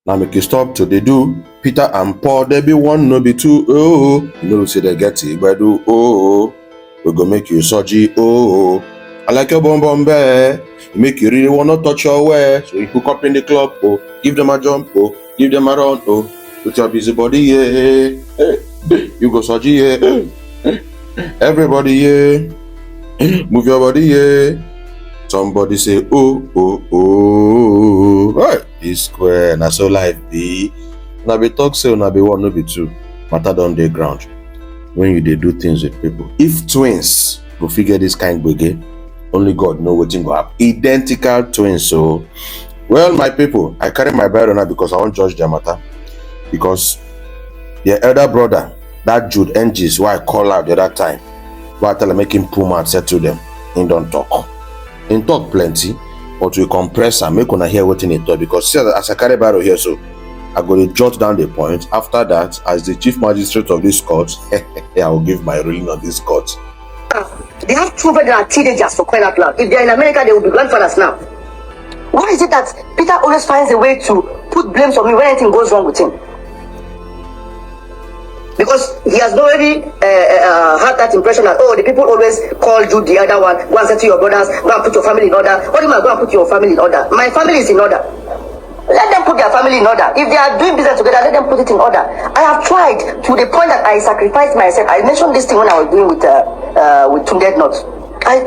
Now make you stop to they do. Peter and Paul, they be one, no be two. Oh, you know, say they get it, but do. Oh, we go make you surgery. Oh, I like your bum bear. You make you really wanna touch your wear. So you hook up in the club. Oh, give them a jump. Oh, give them a run. Oh, put your busy body. Yeah, you go surgery. Yeah, everybody. Yeah, move your body. Yeah. Somebody say, oh, oh, oh, right. This Psqaure, na so life be. Na be talk say, na be one, no be two. Matter down the ground. When you they do things with people. If twins go figure this kind gbege, only God know what go happen. Identical twins. So, well, my people, I carry my Bible now because I won't judge their matter. Because their elder brother, that Jude Engees, who I call out the other time, who I tell him make him pull man, said to them, he don't talk. In talk plenty, but we compress and make una hear what in it talk, because see, as I carry Bible here, so I go to jot down the point. After that, as the chief magistrate of this court, I will give my ruling on this court. They have children that are teenagers, for crying out loud. If they're in America, they will be grandfathers now. Why is it that Peter always finds a way to put blames on me when anything goes wrong with him? Because he has already had that impression that, oh, the people always call Jude the other one, go and say to your brothers, go and put your family in order. What do you mean, go and put your family in order? My family is in order. Let them put their family in order. If they are doing business together, let them put it in order. I have tried to the point that I sacrificed myself. I mentioned this thing when I was doing with Tunde Not. I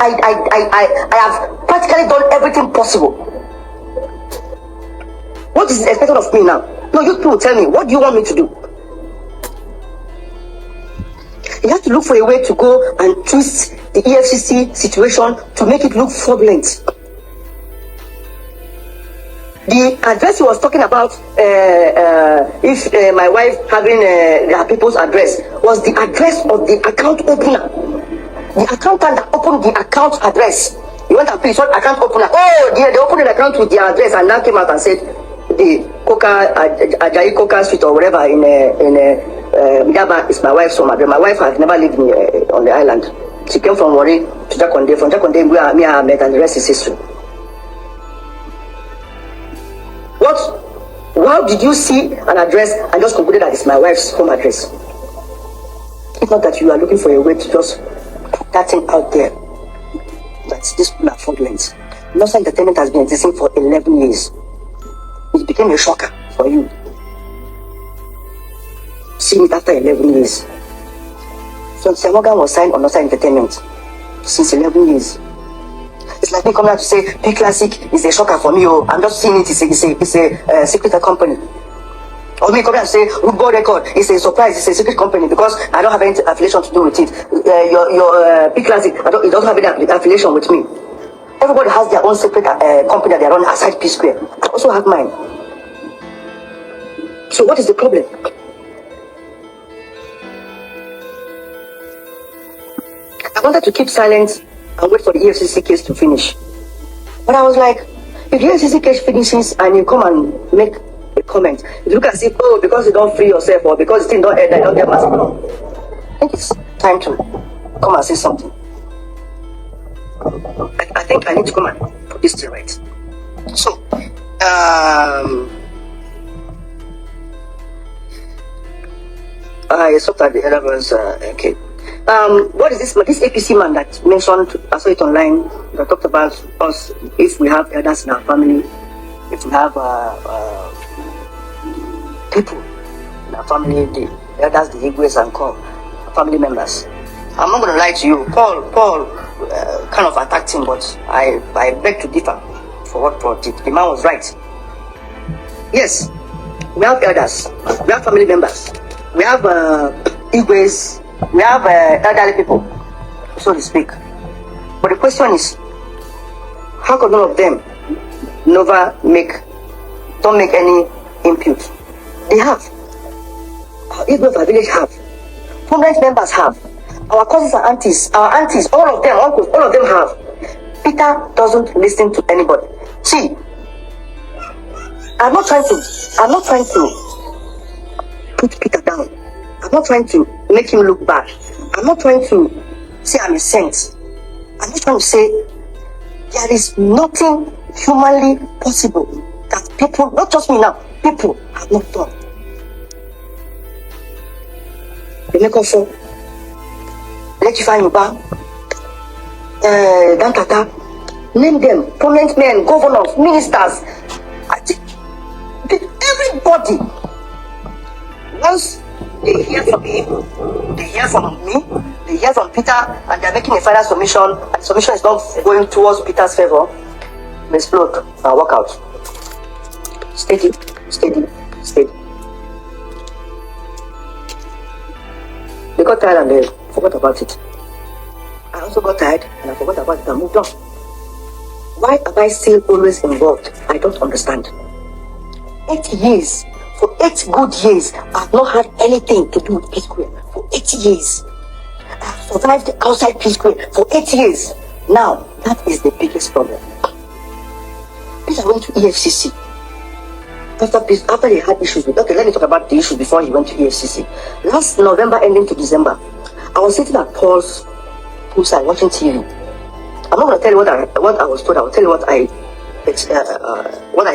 have practically done everything possible. What is expected of me now? No, you people tell me, what do you want me to do? You have to look for a way to go and twist the EFCC situation to make it look fraudulent. The address he was talking about, if my wife having their people's address, was the address of the account opener. The accountant that opened the account address. You went and picked what account opener. Oh, they opened an account with their address and now came out and said the Ajayi Coca Street or whatever in Midaba is my wife's home address. My wife has never lived on the island. She came from Warri to Jakonde. From Jakonde, we are met, and the rest is history. How did you see an address and just concluded that it's my wife's home address? It's not that you are looking for a way to just put that thing out there. That this people are fraudulent. Nossa Entertainment has been existing for 11 years. It became a shocker for you. Seeing it after 11 years. So Morgan was signed on Nossa Entertainment since 11 years. It's like me coming out to say P Classic is a shocker for me. Oh, I'm just seeing it. It's a secret company. Or me coming out to say Football Record is a surprise. It's a secret company because I don't have any affiliation to do with it. Your P Classic, it doesn't have any affiliation with me. Everybody has their own separate company that they run aside Psqaure. I also have mine. So what is the problem? I wanted to keep silent and wait for the EFCC case to finish. But I was like, if the EFCC case finishes and you come and make a comment, you look as if, oh, because you don't free yourself or because the thing don't end, I don't get massive. I think it's time to come and say something. I think I need to come and put this thing right. So, I stopped at the other verse, okay. What is this? This APC man that mentioned, I saw it online, that talked about us, if we have elders in our family, if we have people in our family, the elders, the Igwes and family members. I'm not going to lie to you. Paul kind of attacked him, but I beg to differ for what Paul did. The man was right. Yes, we have elders, we have family members, we have Igwes, we have elderly people, so to speak. But the question is, how could none of them don't make any impute? They have. Our Igwe village have. Prominent members have. Our cousins and aunties, our aunties, all of them, uncles, all of them have. Peter doesn't listen to anybody. See, I'm not trying to put Peter down. I'm not trying to make him look bad. I'm not trying to say I'm a saint. I'm just trying to say there is nothing humanly possible that people, not just me now, people have not done. They make up for Electrify Yuba, Dantata, name them, prominent men, governors, ministers, everybody. Once they hear from him, they hear from me, they hear from Peter, and they're making a final submission, and the submission is not going towards Peter's favor, they explode and walk out. Steady, steady, steady. They got tired and they forgot about it. I also got tired and I forgot about it and moved on. Why am I still always involved? I don't understand. 8 years. For 8 good years, I've not had anything to do with Psqaure. For 8 years. I've survived outside Psqaure for 8 years. Now, that is the biggest problem. Peter went to EFCC. After he had issues with, okay, let me talk about the issue before he went to EFCC. Last November ending to December, I was sitting at Paul's poolside watching TV. I'm not going to tell you what I was told. I will tell you what I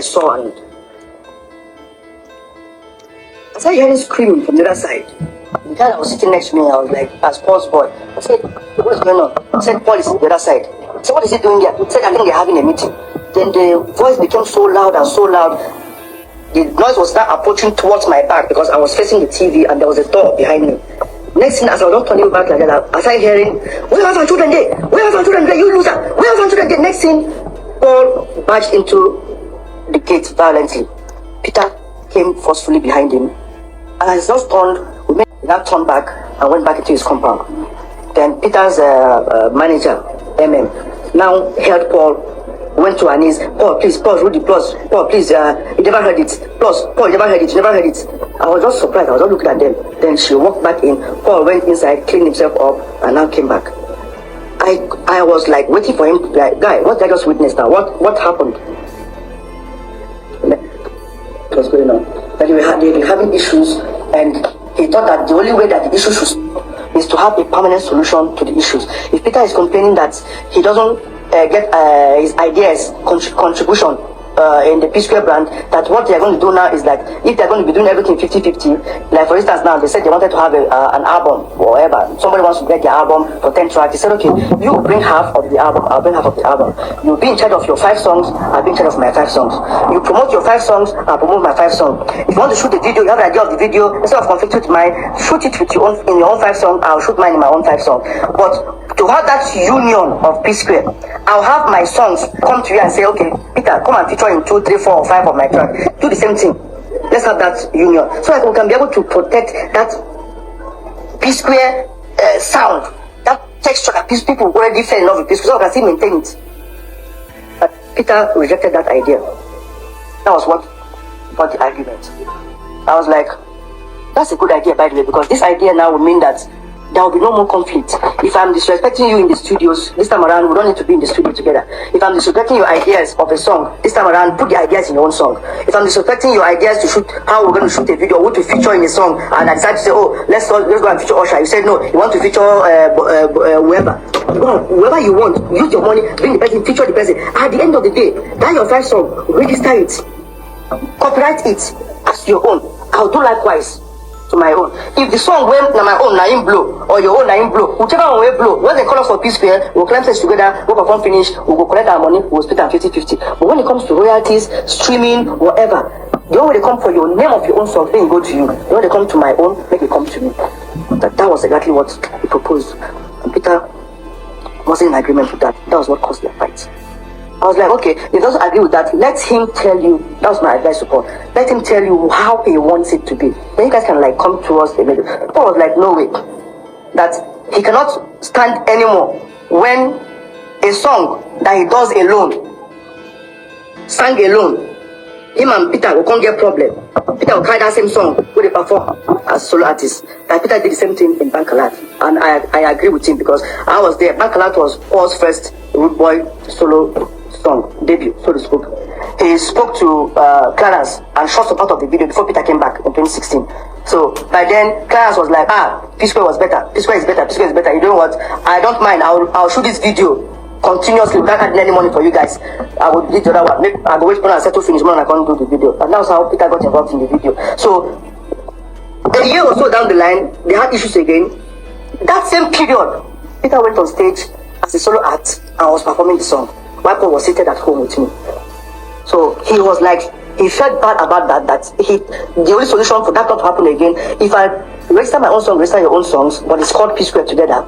saw, and I started hearing screaming from the other side. The guy that was sitting next to me, I was like, as Paul's boy, I said, what's going on? I said, Paul is on the other side. I said, what is he doing here? He said, I think they're having a meeting. Then the voice became so loud and so loud. The noise was now approaching towards my back because I was facing the TV and there was a door behind me. Next thing, as I was not turning back like that, I started hearing, where have our children there? Where have our children there? You loser! Where have our children there? Next thing, Paul barged into the gate violently. Peter came forcefully behind him. And as he just turned, we now turned back and went back into his compound. Then Peter's manager, MM, now held Paul, went to her knees. Paul, please, Paul, Rudy, plus, Paul, please, you never heard it. Plus, Paul, you never heard it, you never heard it. I was just surprised, I was just looking at them. Then she walked back in. Paul went inside, cleaned himself up, and now came back. I was like waiting for him, like, guy, what did I just witness now? What happened? What was going on? That they were having issues, and he thought that the only way that the issue should is to have a permanent solution to the issues. If Peter is complaining that he doesn't get his ideas contribution in the Psqaure brand, that what they're going to do now is like, if they're going to be doing everything 50-50, like for instance now they said they wanted to have an album or whatever, somebody wants to get their album for 10 tracks, they said okay, you bring half of the album, I'll bring half of the album. You'll be in charge of your 5 songs, I'll be in charge of my 5 songs. You promote your 5 songs, I'll promote my 5 songs. If you want to shoot a video, you have an idea of the video, instead of conflicting with mine, shoot it with your own, in your own 5 songs, I'll shoot mine in my own 5 songs. But to have that union of Psqaure, I'll have my songs come to you and say, okay, Peter, come and feature in 2, 3, 4, or 5 of my tracks. Do the same thing. Let's have that union. So that we can be able to protect that Psqaure sound, that texture that people already fell in love with Psqaure, so we can still maintain it. But Peter rejected that idea. That was what brought the argument. I was like, that's a good idea, by the way, because this idea now will mean that there will be no more conflict. If I'm disrespecting you in the studios, this time around, we don't need to be in the studio together. If I'm disrespecting your ideas of a song, this time around, put the ideas in your own song. If I'm disrespecting your ideas to shoot, how we're going to shoot a video, who to feature in a song, and I decide to say, oh, let's go and feature Usher. You said, no, you want to feature whoever. Whoever you want, use your money, bring the person, feature the person. At the end of the day, that your 5 song, register it, copyright it as your own. I'll do likewise to my own. If the song went na my own, na him blow, or your own na him blow, whichever one will blow, when they call us for Psqaure, we'll climb stage together, we'll perform finish, we'll go collect our money, we'll split them 50-50. But when it comes to royalties, streaming, whatever, the only way they come for your name of your own song, then you go to you. The only they come to my own, make it come to me. That was exactly what he proposed. And Peter wasn't in agreement with that. That was what caused their fight. I was like, okay, if he doesn't agree with that, let him tell you. That was my advice to Paul. Let him tell you how he wants it to be. Then you guys can like come towards the middle. Paul was like, no way. That he cannot stand anymore when a song that he does alone, sang alone, him and Peter will come get problem. Peter will carry that same song when they perform as solo artists. Like Peter did the same thing in Bankalat. And I agree with him because I was there. Bankalat was Paul's first Rude Boy solo song debut, so to speak. He spoke to Clarence and shot some part of the video before Peter came back in 2016. So by then, Clarence was like, Psqaure was better. Psqaure is better. Psqaure is better. You know what? I don't mind. I'll shoot this video continuously without adding any money for you guys. I would do the other one. I go wait for and settle finish when I can't do the video. And that's how Peter got involved in the video. So a year or so down the line, they had issues again. That same period, Peter went on stage as a solo act and was performing the song while Paul was seated at home with me. So he was like, he felt bad about that the only solution for that not to happen again, if I register my own song, register your own songs, but it's called Psqaure together.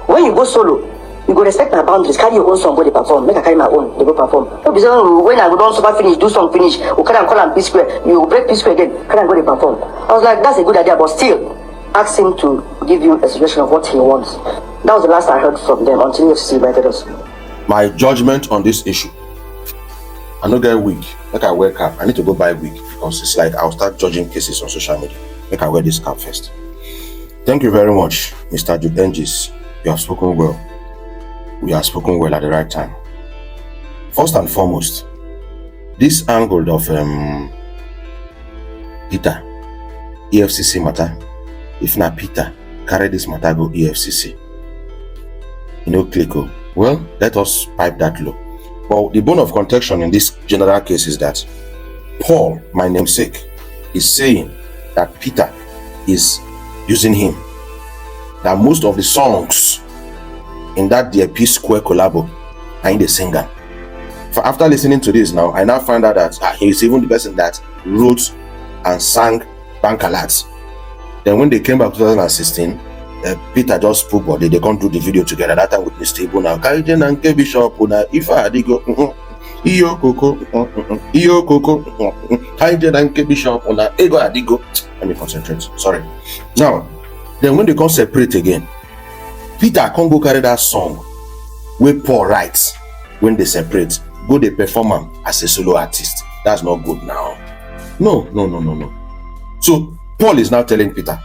When you go solo, you go respect my boundaries, carry your own song, go they perform, make I carry my own, they go perform. No, because when I go down super finish, do song finish, or can I call them Psqaure, you break Psqaure again, can I go they perform? I was like, that's a good idea, but still, ask him to give you a suggestion of what he wants. That was the last I heard from them until FCC invited us. My judgment on this issue, I don't get wig. Like I wear cap. I need to go buy wig because it's like I'll start judging cases on social media. Make I wear this cap first. Thank you very much, Mr. Jude Engees. You have spoken well. We have spoken well at the right time. First and foremost, this angle of Peter, EFCC matter. If not Peter, carry this matter go EFCC. Click. Well, let us pipe that low. Well, the bone of contention in this general case is that Paul, my namesake, is saying that Peter is using him. That most of the songs in that their Psqaure collabo are in the singer. After listening to this now, I now find out that he is even the person that wrote and sang Bankalat. Then when they came back to 2016, Peter just spoke body. They can't do the video together. That time with Mr. Ibu now. Kaiden and Bishop na if I go iyo koko Kaiden and Bishop na ego adigo. Let me concentrate. Sorry. Now, then when they come separate again, Peter can't go carry that song where Paul writes when they separate. Go they perform him as a solo artist. That's not good now. No. So Paul is now telling Peter,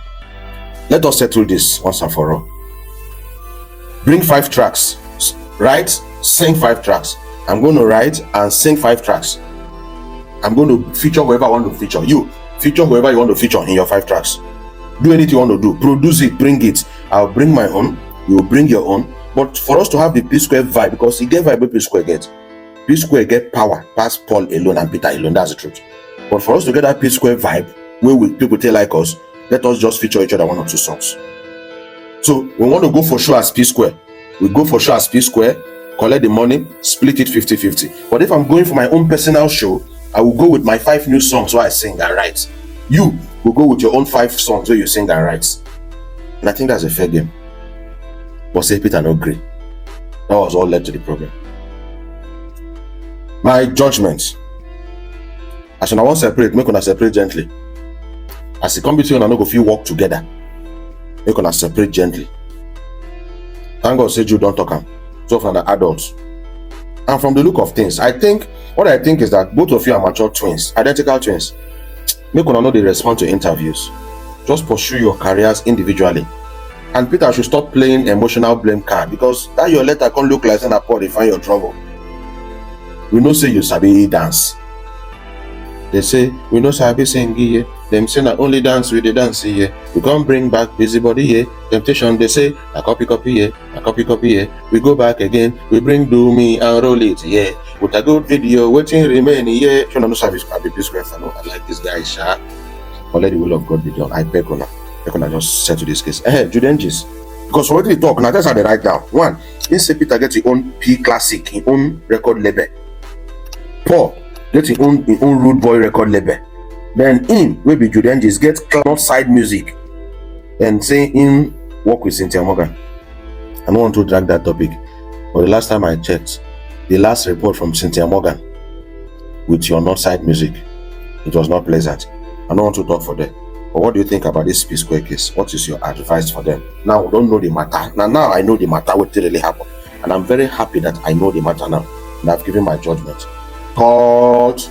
let us settle this once and for all. Bring 5 tracks. Write, sing 5 tracks. I'm going to write and sing 5 tracks. I'm going to feature whoever I want to feature. You feature whoever you want to feature in your 5 tracks. Do anything you want to do. Produce it, bring it. I'll bring my own. You will bring your own. But for us to have the Psqaure vibe, because he get vibe with Psqaure get. Psqaure get power past Paul alone and Peter alone. That's the truth. But for us to get that Psqaure vibe, where people tell like us, let us just feature each other 1 or 2 songs. So we want to go for sure as Psqaure. We go for sure as Psqaure, collect the money, split it 50-50. But if I'm going for my own personal show, I will go with my 5 new songs where I sing and write. You will go with your own 5 songs where you sing and write. And I think that's a fair game. But say Peter no agree. That was all led to the problem. My judgment. As I want separate, make una separate gently. As a competition, I no go feel work together. Make una separate gently. Thank God say you don't talk am. So from the adults. And from the look of things, what I think is that both of you are mature twins, identical twins. Make una know they respond to interviews. Just pursue your careers individually. And Peter should stop playing emotional blame card, because that your letter can't look like an apple they find your trouble. We know say you sabi dance. They say we know sabi sing here. Them say not only dance with the dance here. We can't bring back busybody here. Temptation they say a copy here, a copy here. We go back again. We bring do me and roll it here. With a good video waiting remain here. You know no service I be Psqaure. No, I like this guy sha. But let the will of God be done. I beg on. I just settle this case. Jude Engees. Because for what we talk now, that's how they write down. 1, he say Peter get his own P classic, his own record label. Paul get his own Rude Boy record label. Then him, will be Jude Engees, get cloud side music. Then say him work with Cynthia Morgan. I don't want to drag that topic. But the last time I checked, the last report from Cynthia Morgan with your north side music, it was not pleasant. I don't want to talk for them. But what do you think about this Psqaure case? What is your advice for them? Now we don't know the matter. Now I know the matter, what really happened. And I'm very happy that I know the matter now. And I've given my judgment. Cut.